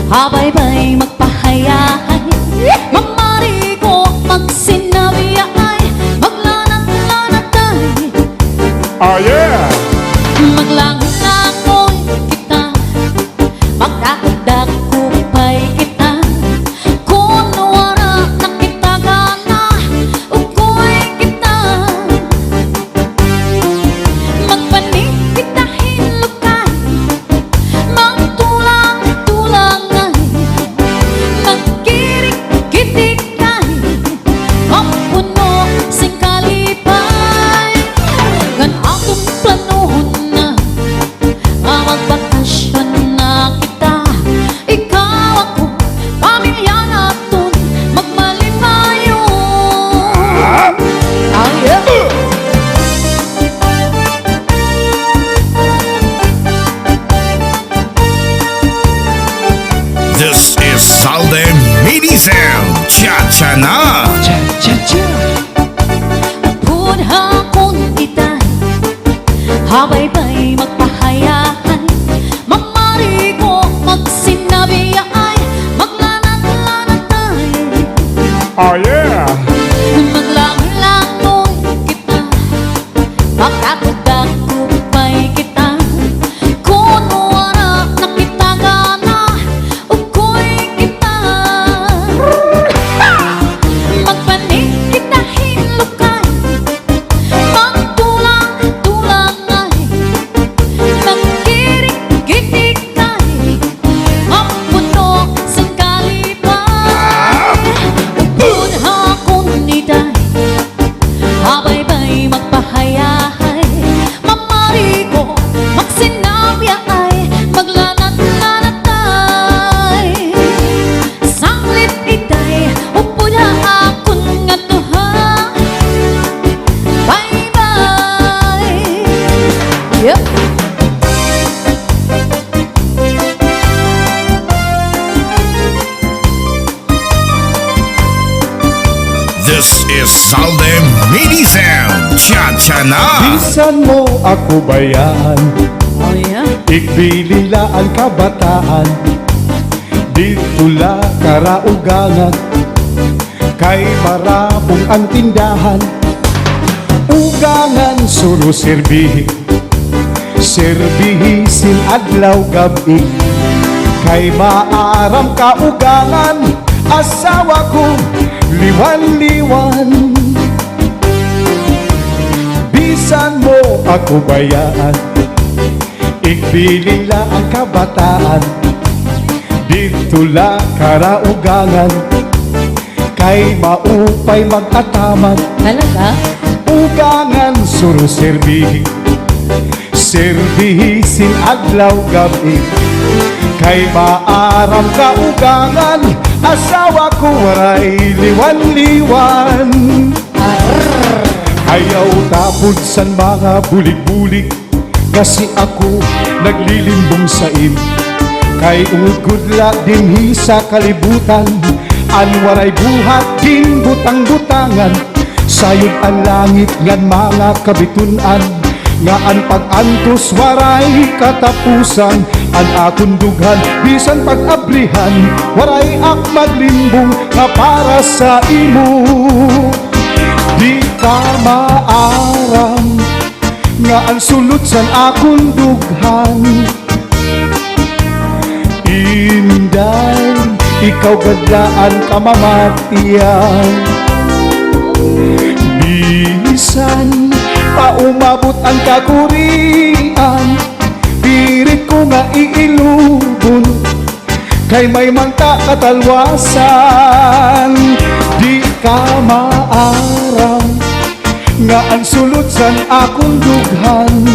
Baybay magpahayahay, mamari ko magsinabi ay maglanat-lanatay. Oh yeah! Maglangoy kita, magdakupay kita. Kung wala nakita ka na, ukoy kita. Magpanik kita hinlukay, magtulang-tulangay, magkirik-kitikay, mapuno sing kalipay. Gan atong planuhon na, magbakasyon na kita. Ikaw ako, pamilya naton, magmalimayo. Oh yeah! This is Salde Medicine. Cha-cha na! Cha-cha-cha! Pudha kong itay, Baybay magpahayahan, mamari ko magsinabi ay maglanat-lanatay. Oh yeah! Maglangoy kita, magdakupay kita. Kung wala nakita ka na, ukoy kita. Magpanik kita hinlukay, magtulang-tulangay, magkirik-kitikay, mapuno sing kalipay. Pudha kong itay, Baybay magpahayahay, mamari ko magsinabya ay maglanat-lanatay. Sanglit itay, upula akong nga tuha. Baybay! Yep! This is Salde Medicine. Cha-cha na! Bisan mo ako bayan, Oh yeah? ikbilila ang kabataan. Dito la karaugangan, kay marabong ang tindahan. Ugangan suro serbihi, serbihisin adlaw gabi. Kay maaram ka ugangan, asawa ko liwan-liwan. Bisan mo ako bayan, ikbilila ang kabataan. Dito la karaugangan, kay maupay magtataman. Talaga? Ugangan suro serbihi, serbihisin adlaw gabi. Kay maaram ka ugangan, asawa ko waray liwan-liwan. Ayaw tapod san mga bulig-bulig, kasi ako naglilimbong sa im. Kay ugudla dinhi sa kalibutan, an waray buhat din butang-butangan. Sayod ang langit ngan mga kabitunan, nga an pag-antos waray katapusan. An akong dughan bisan pag-ablihan, waray ak maglimbong nga para sa imo. Di ka maaram nga ang sulod san akong dughan. Inday, ikaw gadlaan kamamatian. Bisan paumabot ang kakurian, pirit ko nga iilubon, kay may mangta katalwasan. Di ka maaram nga ang sulod san akong dughan.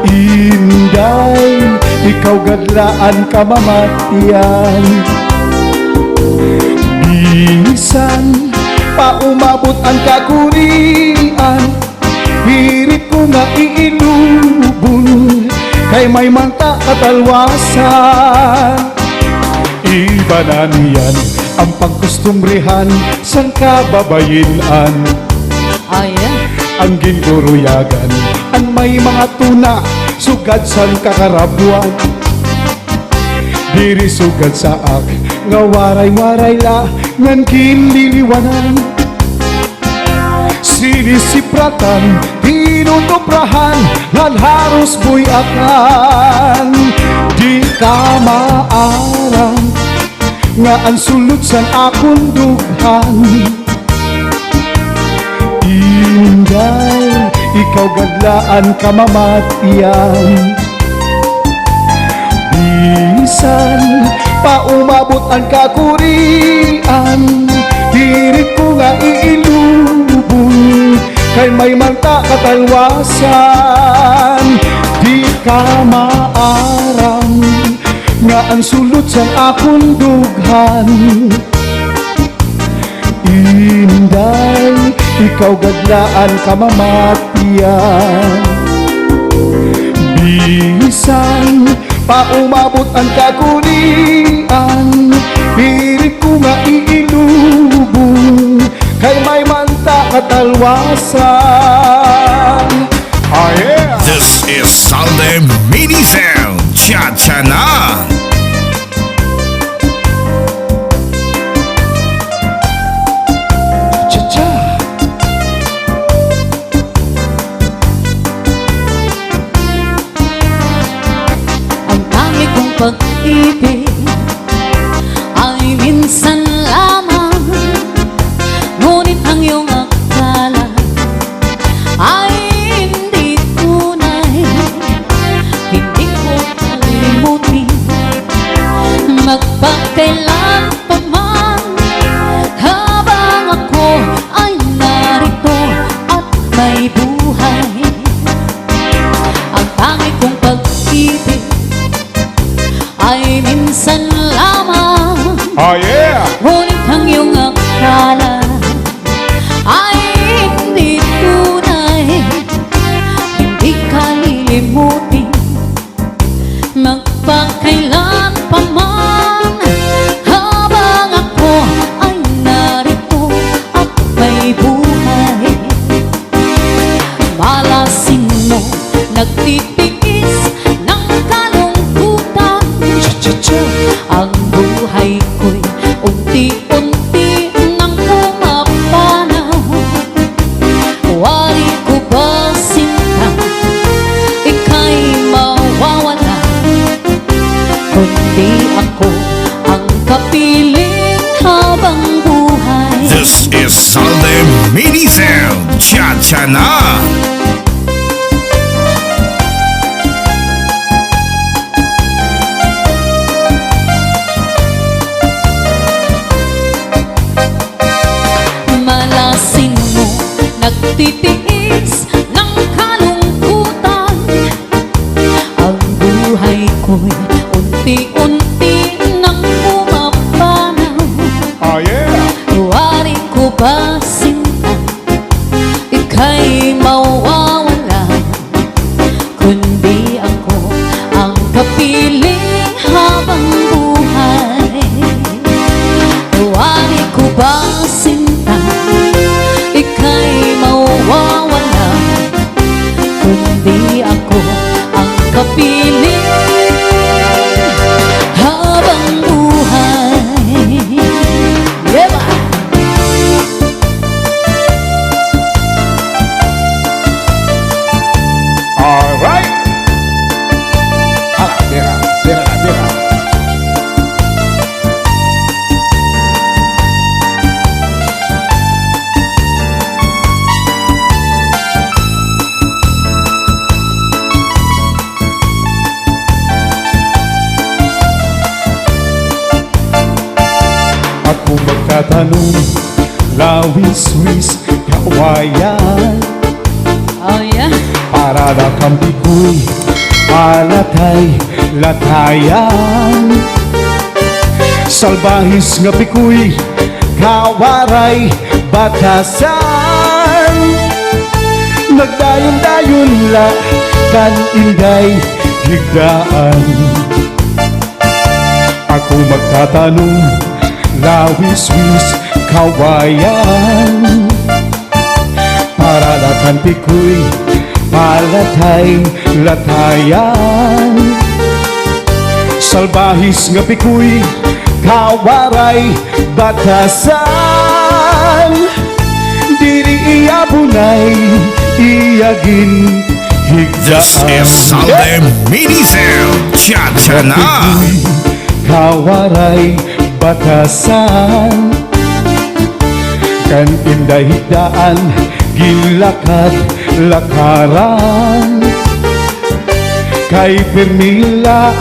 Inday, ikaw gadlaan kamamatian. Bisan paumabot ang kakurian, pirit ko nga iilubon, kay may mangta katalwasan. Iba na niyan ang pagkustumrihan sang kababayinan. Oh yeah? Ang ginguruyagan, ang may mga tuna, sugad san kakarabuan. Diri sugad sa ak nga waray-waray la ngan kinliliwanan. Sinisipratan, tinutuprahan, lan harus buyakan. Di ka maaram nga ang sulod san akong dughan. Inday, ikaw gadlaan kamamatian. Bisan pa umabot ang kakurian, diri ko nga iilubong kay may manta katalwasan. Di ka maaram nga ang sulod sang akong dughan. Inday, ikaw gadlaan kamamatian. Bisan pa umabot ang kakunian, pirit ko nga iilubong kay may manta katalwasan. Oh yeah! This is Salde Mini Sound. Cha-cha na! Cha-cha! Ang tangi kong pag-ibig ay minsan lamang, ngunit ang iyong akala ay hindi tunay. Hindi ko kalimutin magpakailan pa man, habang ako ay narito at may buhay. Ang tangi kong pag-ibig ay minsan lamang, Oh yeah! ngunit ang iyong akala ay hindi tunay. Hindi ka lilimutin magpakailan pa man, habang ako ay narito at may buhay. Malasin mo, nagtitiis ng kalungkutan. Cha-cha-cha! Ang buhay ko'y unti-unti nang pumapanaw. Wari ko ba sinta, ika'y mawawala, kundi ako ang kapiling habang buhay. This is Salde Mini Sound. Cha-cha na! Malasin mo, nagtitiis ng kalungkutan. Ang buhay ko'y unti-unti nang pumapanaw. Oh yeah! Wari ko ba sinta, ika'y mawawala, kundi ako ang kapiling habang buhay. Wari ko ba sinta, ika'y mawawala, kundi ako ang kapiling habang buhay. Diba? Alright! Hala, tira, tira, tira. Ako magtatanong, lawis-wis, kawayan. Oh yeah? Para na kambikoy, palatay, latayan. Salbahis nga pikoy, kawaray, batasan. Nagdayon-dayon la, kan inday, higdaan. Ako magtatanong, lawis-wis, kawayan. Para lakan pikoy, palatay, latayan. salbahis nga pikoy kawaray batasan diri iyabunay iyagin This higdaan is Sunday Minisel Cha-cha na. Kawaray batasan kan inday higdaan gilakad lakaran kay Permila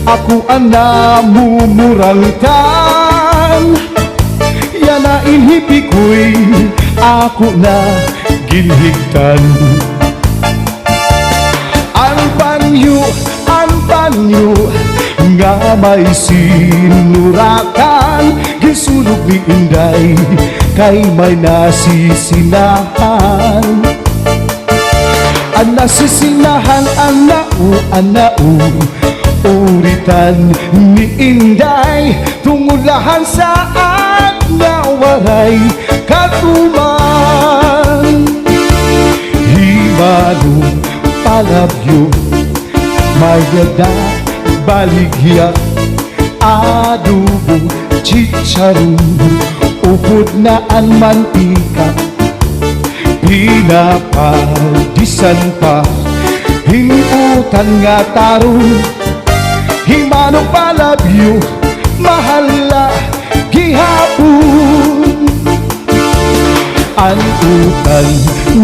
ako ang namumuraltan yana inhipi ko'y ako na ginhigtan ang panyo nga may sinurakan gisunog ni Inday kay may nasisinahan ang nasisinahan anau uritan ni Inday tungulahan saan nga waray katuman himanong palabyo mayada baligya adobo chicharon upod na ang mantika pinapadisan pa hinutan nga tarong himanong palabyo mahala gihapon ang utan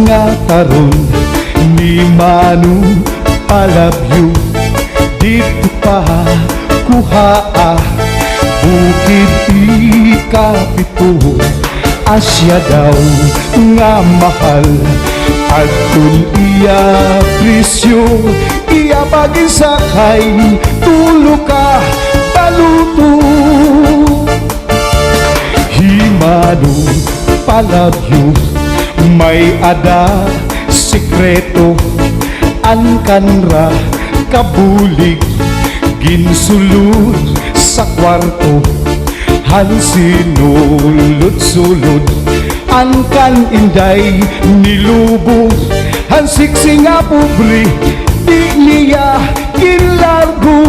nga taron ni Manu palabyo dito pa kuhaa bukid ikapito asya daw nga mahal at kung iya presyo iya pagisakay tulo ka paluto himano palabyo may ada sekreto ang kanra kabulig ginsulod sa kwarto han sinulod-sulod ang kan Inday nilubog han siksi nga pobre di niya gilargo